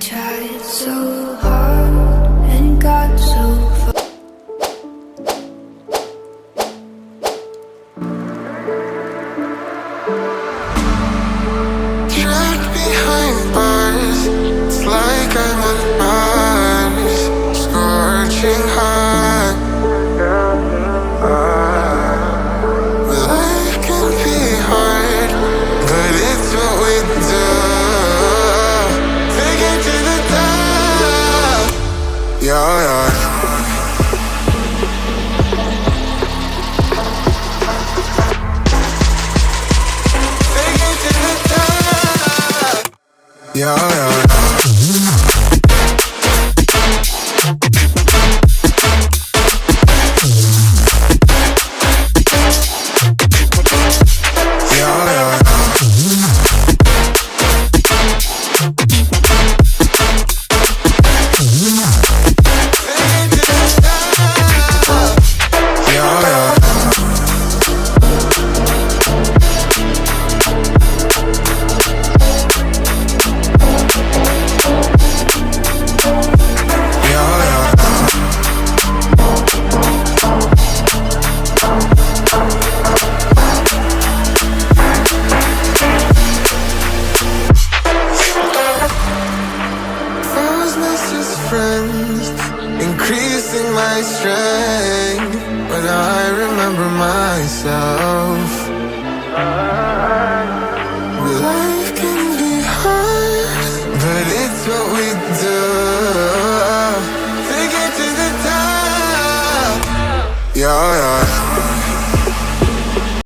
tried so hard and got so far. Trapped behind bars, it's like I'm on Mars, scorching hot. Life can be hard, but it's what we do. Take it to the top. Yeah, yeah. Take it to the top. Yeah, yeah. Friends, increasing my strength when I remember myself. Life can be hard, but it's what we do. Take it to the top. Yeah, yeah.